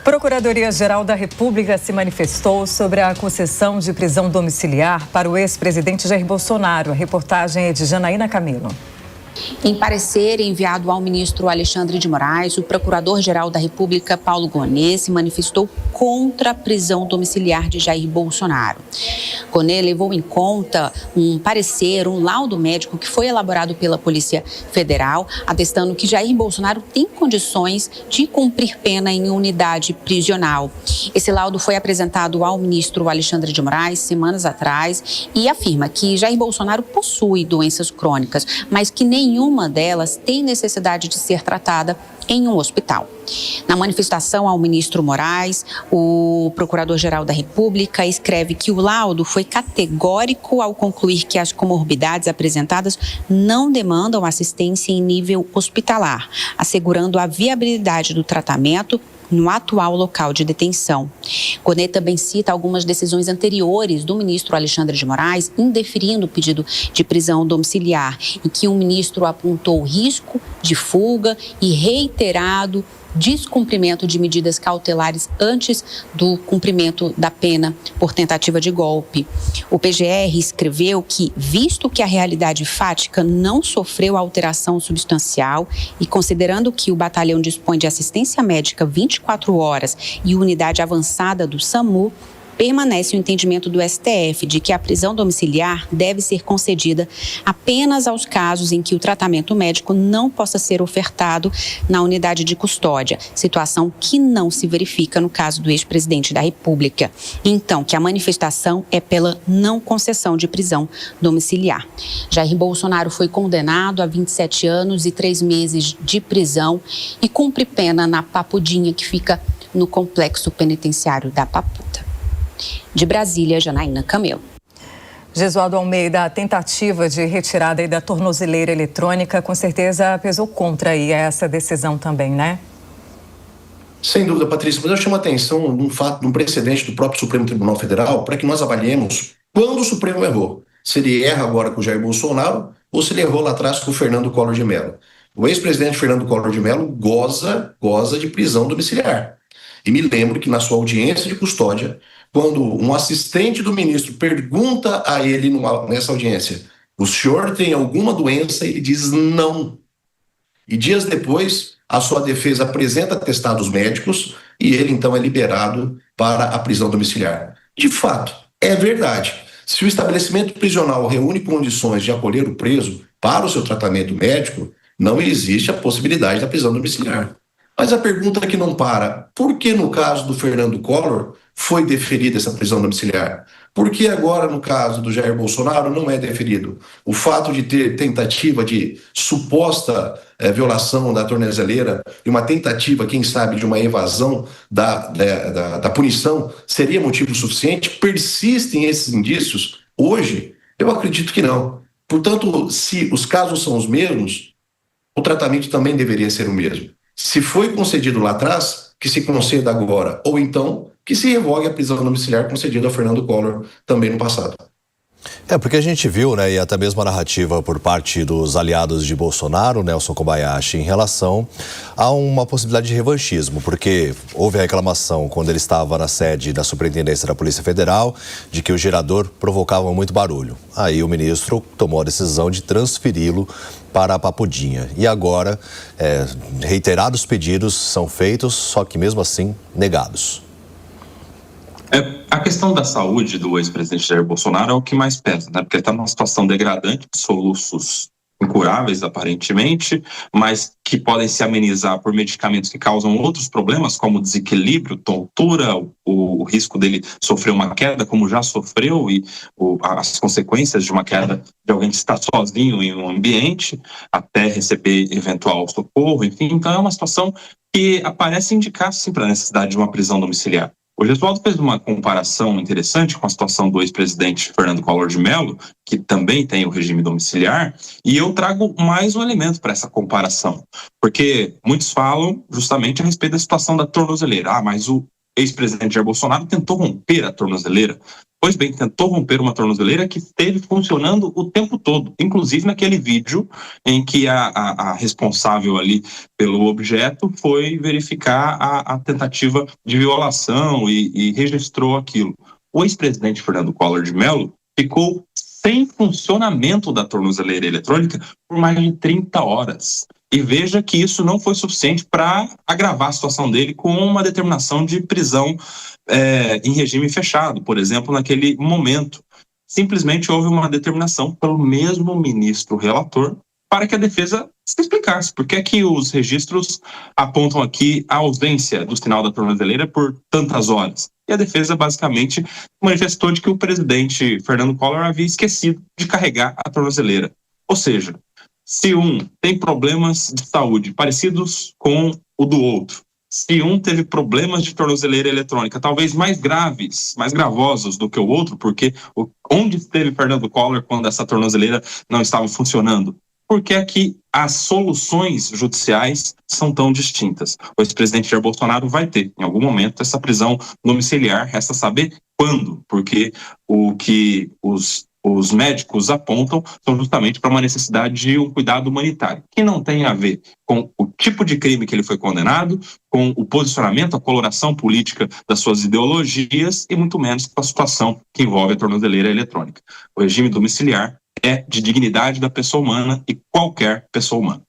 Procuradoria-Geral da República se manifestou sobre a concessão de prisão domiciliar para o ex-presidente Jair Bolsonaro. A reportagem é de Janaína Camilo. Em parecer enviado ao ministro Alexandre de Moraes, o procurador-geral da República, Paulo Gonet, se manifestou contra a prisão domiciliar de Jair Bolsonaro. Gonet levou em conta um parecer, um laudo médico que foi elaborado pela Polícia Federal, atestando que Jair Bolsonaro tem condições de cumprir pena em unidade prisional. Esse laudo foi apresentado ao ministro Alexandre de Moraes semanas atrás e afirma que Jair Bolsonaro possui doenças crônicas, mas que nenhuma delas tem necessidade de ser tratada em um hospital. Na manifestação ao ministro Moraes, o procurador-geral da República escreve que o laudo foi categórico ao concluir que as comorbidades apresentadas não demandam assistência em nível hospitalar, assegurando a viabilidade do tratamento no atual local de detenção. Gonet também cita algumas decisões anteriores do ministro Alexandre de Moraes indeferindo o pedido de prisão domiciliar, em que o ministro apontou risco de fuga e reiterado descumprimento de medidas cautelares antes do cumprimento da pena por tentativa de golpe. O PGR escreveu que, visto que a realidade fática não sofreu alteração substancial e considerando que o batalhão dispõe de assistência médica 24 horas e unidade avançada do SAMU, permanece o entendimento do STF de que a prisão domiciliar deve ser concedida apenas aos casos em que o tratamento médico não possa ser ofertado na unidade de custódia, situação que não se verifica no caso do ex-presidente da República. Então, que a manifestação é pela não concessão de prisão domiciliar. Jair Bolsonaro foi condenado a 27 anos e 3 meses de prisão e cumpre pena na Papudinha, que fica no complexo penitenciário da Papuda. De Brasília, Janaína Camelo. Gesualdo Almeida, a tentativa de retirada da tornozeleira eletrônica com certeza pesou contra aí essa decisão também, né? Sem dúvida, Patrícia, mas eu chamo a atenção num fato, num precedente do próprio Supremo Tribunal Federal, para que nós avaliemos quando o Supremo errou. Se ele erra agora com o Jair Bolsonaro ou se ele errou lá atrás com o Fernando Collor de Mello. O ex-presidente Fernando Collor de Mello goza de prisão domiciliar. E me lembro que na sua audiência de custódia, quando um assistente do ministro pergunta a ele nessa audiência, o senhor tem alguma doença? Ele diz não. E dias depois, a sua defesa apresenta atestados médicos e ele então é liberado para a prisão domiciliar. De fato, é verdade. Se o estabelecimento prisional reúne condições de acolher o preso para o seu tratamento médico, não existe a possibilidade da prisão domiciliar. Mas a pergunta que não para, por que no caso do Fernando Collor foi deferida essa prisão domiciliar? Por que agora no caso do Jair Bolsonaro não é deferido? O fato de ter tentativa de suposta violação da tornozeleira e uma tentativa, quem sabe, de uma evasão da punição seria motivo suficiente? Persistem esses indícios? Hoje, eu acredito que não. Portanto, se os casos são os mesmos, o tratamento também deveria ser o mesmo. Se foi concedido lá atrás, que se conceda agora, ou então que se revogue a prisão domiciliar concedida a Fernando Collor também no passado. Porque a gente viu, né, e até mesmo a narrativa por parte dos aliados de Bolsonaro, Nelson Kobayashi, em relação a uma possibilidade de revanchismo, porque houve a reclamação quando ele estava na sede da Superintendência da Polícia Federal de que o gerador provocava muito barulho. Aí o ministro tomou a decisão de transferi-lo para a Papudinha. E agora, reiterados pedidos são feitos, só que mesmo assim negados. A questão da saúde do ex-presidente Jair Bolsonaro é o que mais pesa, né? Porque ele está numa situação degradante, de soluços incuráveis, aparentemente, mas que podem se amenizar por medicamentos que causam outros problemas, como desequilíbrio, tontura, o risco dele sofrer uma queda, como já sofreu, e as consequências de uma queda de alguém que está sozinho em um ambiente, até receber eventual socorro, enfim. Então é uma situação que parece indicar, sim, para a necessidade de uma prisão domiciliar. O Gesualdo fez uma comparação interessante com a situação do ex-presidente Fernando Collor de Mello, que também tem o regime domiciliar, e eu trago mais um elemento para essa comparação, porque muitos falam justamente a respeito da situação da tornozeleira. Mas o ex-presidente Jair Bolsonaro tentou romper a tornozeleira. Pois bem, tentou romper uma tornozeleira que esteve funcionando o tempo todo, inclusive naquele vídeo em que a responsável ali pelo objeto foi verificar a tentativa de violação e registrou aquilo. O ex-presidente Fernando Collor de Mello ficou sem funcionamento da tornozeleira eletrônica por mais de 30 horas. E veja que isso não foi suficiente para agravar a situação dele com uma determinação de prisão em regime fechado, por exemplo, naquele momento. Simplesmente houve uma determinação pelo mesmo ministro relator para que a defesa se explicasse por que é que os registros apontam aqui a ausência do sinal da tornozeleira por tantas horas. E a defesa basicamente manifestou de que o presidente Fernando Collor havia esquecido de carregar a tornozeleira. Ou seja, se um tem problemas de saúde parecidos com o do outro, se um teve problemas de tornozeleira eletrônica, talvez mais graves, mais gravosos do que o outro, porque onde esteve Fernando Collor quando essa tornozeleira não estava funcionando? Porque é que as soluções judiciais são tão distintas. O ex-presidente Jair Bolsonaro vai ter, em algum momento, essa prisão domiciliar, resta saber quando, porque o que os médicos apontam são justamente para uma necessidade de um cuidado humanitário, que não tem a ver com o tipo de crime que ele foi condenado, com o posicionamento, a coloração política das suas ideologias e muito menos com a situação que envolve a tornozeleira eletrônica. O regime domiciliar é de dignidade da pessoa humana e qualquer pessoa humana.